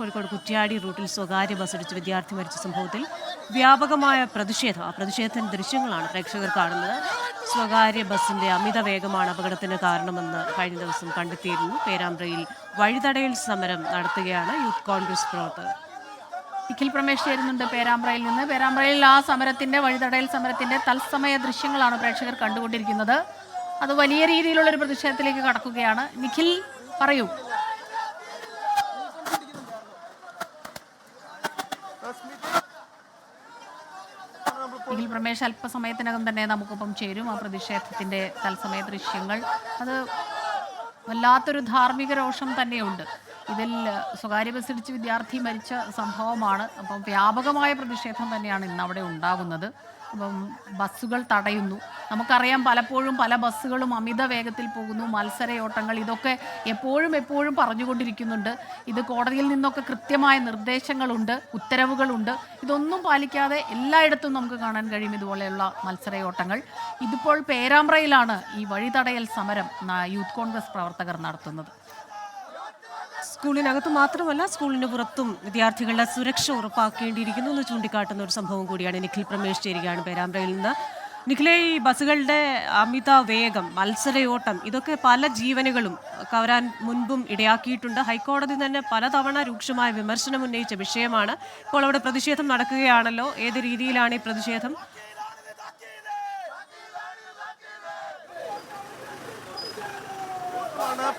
കോഴിക്കോട് കുറ്റ്യാടി റൂട്ടിൽ സ്വകാര്യ ബസ്സിടിച്ച് വിദ്യാർത്ഥി മരിച്ച സംഭവത്തിൽ വ്യാപകമായ പ്രതിഷേധം. ആ പ്രതിഷേധത്തിന്റെ ദൃശ്യങ്ങളാണ് പ്രേക്ഷകർ കാണുന്നത്. സ്വകാര്യ ബസ്സിന്റെ അമിത വേഗമാണ് അപകടത്തിന് കാരണമെന്ന് കഴിഞ്ഞ ദിവസം കണ്ടെത്തിയിരുന്നു. പേരാമ്പ്രയിൽ വഴിതടയൽ സമരം നടത്തുകയാണ് യൂത്ത് കോൺഗ്രസ് പ്രവർത്തകർ. നിഖിൽ പ്രമേഷ് ചേരുന്നുണ്ട് പേരാമ്പ്രയിൽ നിന്ന്. പേരാമ്പ്രയിൽ ആ സമരത്തിന്റെ വഴിതടയൽ സമരത്തിന്റെ തത്സമയ ദൃശ്യങ്ങളാണ് പ്രേക്ഷകർ കണ്ടുകൊണ്ടിരിക്കുന്നത്. അത് വലിയ രീതിയിലുള്ള ഒരു പ്രതിഷേധത്തിലേക്ക് കടക്കുകയാണ്. നിഖിൽ പറയൂ. നിഖിൽ പ്രമേഷ് അല്പസമയത്തിനകം തന്നെ നമുക്കൊപ്പം ചേരും. ആ പ്രതിഷേധത്തിന്റെ തത്സമയ ദൃശ്യങ്ങൾ അത് വല്ലാത്തൊരു ധാർമ്മിക രോഷം തന്നെയുണ്ട്. ഇതിൽ സ്വകാര്യ ബസ്സിടിച്ച് വിദ്യാർത്ഥി മരിച്ച സംഭവമാണ്. അപ്പം വ്യാപകമായ പ്രതിഷേധം തന്നെയാണ് ഇന്ന് അവിടെ ഉണ്ടാകുന്നത്. അപ്പം ബസ്സുകൾ തടയുന്നു. നമുക്കറിയാം പലപ്പോഴും പല ബസ്സുകളും അമിത വേഗത്തിൽ പോകുന്നു, മത്സരയോട്ടങ്ങൾ, ഇതൊക്കെ എപ്പോഴും പറഞ്ഞുകൊണ്ടിരിക്കുന്നുണ്ട്. ഇത് കോടതിയിൽ നിന്നൊക്കെ കൃത്യമായ നിർദ്ദേശങ്ങളുണ്ട്, ഉത്തരവുകളുണ്ട്. ഇതൊന്നും പാലിക്കാതെ എല്ലായിടത്തും നമുക്ക് കാണാൻ കഴിയും ഇതുപോലെയുള്ള മത്സരയോട്ടങ്ങൾ. ഇതിപ്പോൾ പേരാമ്പ്രയിലാണ് ഈ വഴിതടയൽ സമരം യൂത്ത് കോൺഗ്രസ് പ്രവർത്തകർ നടത്തുന്നത്. സ്കൂളിനകത്ത് മാത്രമല്ല സ്കൂളിന് പുറത്തും വിദ്യാർത്ഥികളുടെ സുരക്ഷ ഉറപ്പാക്കേണ്ടിയിരിക്കുന്നു എന്ന് ചൂണ്ടിക്കാട്ടുന്ന ഒരു സംഭവം കൂടിയാണ്. നിഖിൽ പ്രമേഷ് ചേരുകയാണ് പേരാമ്പ്രയിൽ നിന്ന്. നിഖിലെ, ഈ ബസ്സുകളുടെ അമിത വേഗം, മത്സരയോട്ടം, ഇതൊക്കെ പല ജീവനുകളും കവരാൻ മുൻപും ഇടയാക്കിയിട്ടുണ്ട്. ഹൈക്കോടതി തന്നെ പലതവണ രൂക്ഷമായ വിമർശനം ഉന്നയിച്ച വിഷയമാണ്. ഇപ്പോൾ അവിടെ പ്രതിഷേധം നടക്കുകയാണല്ലോ. ഏത് രീതിയിലാണ് ഈ പ്രതിഷേധം?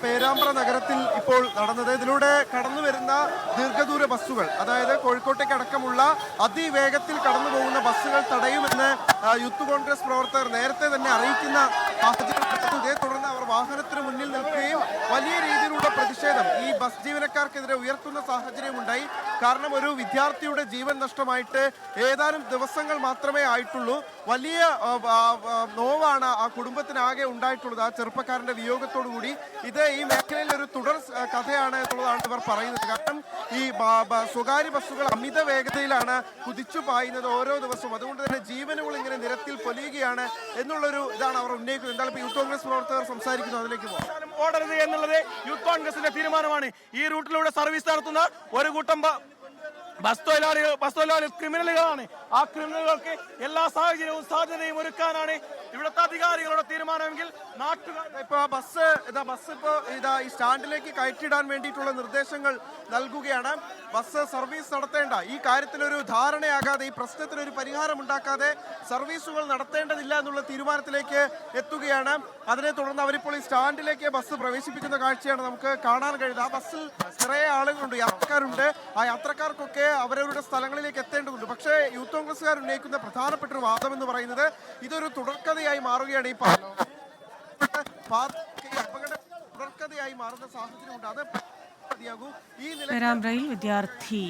പേരാമ്പ്ര നഗരത്തിൽ ഇപ്പോൾ നടന്നത്. ഇതിലൂടെ കടന്നു വരുന്ന ദീർഘദൂര ബസ്സുകൾ, അതായത് കോഴിക്കോട്ടേക്ക് അടക്കമുള്ള അതിവേഗത്തിൽ കടന്നു പോകുന്ന ബസ്സുകൾ തടയുമെന്ന് യൂത്ത് കോൺഗ്രസ് പ്രവർത്തകർ നേരത്തെ തന്നെ അറിയിക്കുന്ന സാഹചര്യം. ഇതേ തുടർന്ന് അവർ വാഹനത്തിന് മുന്നിൽ നിൽക്കുകയും വലിയ രീതിയിലുള്ള പ്രതിഷേധം ഈ ബസ് ജീവനക്കാർക്കെതിരെ ഉയർത്തുന്ന സാഹചര്യം ഉണ്ടായി. കാരണം ഒരു വിദ്യാർത്ഥിയുടെ ജീവൻ നഷ്ടമായിട്ട് ഏതാനും ദിവസങ്ങൾ മാത്രമേ ആയിട്ടുള്ളൂ. വലിയ നോവാണ് ആ കുടുംബത്തിനാകെ ഉണ്ടായിട്ടുള്ളത്, ആ ചെറുപ്പക്കാരന്റെ വിയോഗത്തോടു കൂടി. ഇത് ഈ മേഖലയിൽ ഒരു തുടർ കഥയാണ് എന്നുള്ളതാണ് ഇവർ പറയുന്നത്. കാരണം ഈ സ്വകാര്യ ബസ്സുകൾ അമിത വേഗതയിലാണ് കുതിച്ചു പായുന്നത് ഓരോ ദിവസവും. അതുകൊണ്ട് തന്നെ ജീവനുകൾ ഇങ്ങനെ നിരത്തിൽ പൊലിയുകയാണ് എന്നുള്ളൊരു ഇതാണ് അവർ ഉന്നയിക്കുന്നത്. എന്തായാലും യൂത്ത് കോൺഗ്രസ് പ്രവർത്തകർ സംസാരിക്കുന്നു, അതിലേക്ക് പോകാം. ഓടരുത് എന്നുള്ളത് യൂത്ത് കോൺഗ്രസിന്റെ തീരുമാനമാണ്. ഈ റൂട്ടിലൂടെ സർവീസ് നടത്തുന്ന ഒരു കൂട്ടം ബസ് തൊഴിലാളികൾ ക്രിമിനലുകളാണ്. ആ ക്രിമിനലുകൾക്ക് എല്ലാ സാധ്യതയും ഒരുക്കാനാണ് ഇവിടുത്തെ അധികാരികളുടെ തീരുമാനമെങ്കിൽ നാട്ടുകാർ ഇപ്പൊ ബസ് ഇപ്പോ ഈ സ്റ്റാൻഡിലേക്ക് കയറ്റിയിടാൻ വേണ്ടിയിട്ടുള്ള നിർദ്ദേശങ്ങൾ നൽകുകയാണ്. ബസ് സർവീസ് നടത്തേണ്ട, ഈ കാര്യത്തിലൊരു ധാരണയാകാതെ, ഈ പ്രശ്നത്തിനൊരു പരിഹാരം ഉണ്ടാക്കാതെ സർവീസുകൾ നടത്തേണ്ടതില്ല എന്നുള്ള തീരുമാനത്തിലേക്ക് എത്തുകയാണ്. അതിനെ തുടർന്ന് അവരിപ്പോൾ ഈ സ്റ്റാൻഡിലേക്ക് ബസ് പ്രവേശിപ്പിക്കുന്ന കാഴ്ചയാണ് നമുക്ക് കാണാൻ കഴിയുന്നത്. ആ ബസ്സിൽ നിറയെ ആളുകളുണ്ട്, യാത്രക്കാരുണ്ട്. ആ യാത്രക്കാർക്കൊക്കെ അവരവരുടെ സ്ഥലങ്ങളിലേക്ക് എത്തേണ്ടതുണ്ട്. പക്ഷേ യൂത്ത് കോൺഗ്രസ്സുകാർ ഉന്നയിക്കുന്ന പ്രധാനപ്പെട്ട ഒരു വാദം എന്ന് പറയുന്നത് ഇതൊരു തുടർക്കഥയായി മാറുകയാണ്. ഈ അപകട തുടർക്കഥയായി മാറുന്ന സാഹചര്യമുണ്ട്. അത് പേരാമ്പ്രയിൽ വിദ്യാർത്ഥി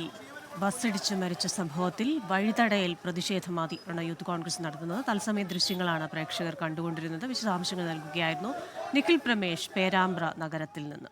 ബസ്സിടിച്ച് മരിച്ച സംഭവത്തിൽ വഴിതടയൽ പ്രതിഷേധമാണ് യൂത്ത് കോൺഗ്രസ് നടത്തുന്നത്. തത്സമയ ദൃശ്യങ്ങളാണ് പ്രേക്ഷകർ കണ്ടുകൊണ്ടിരുന്നത്. വിശദാംശങ്ങൾ നൽകുകയായിരുന്നു നിഖിൽ പ്രമേഷ് പേരാമ്പ്ര നഗരത്തിൽ നിന്ന്.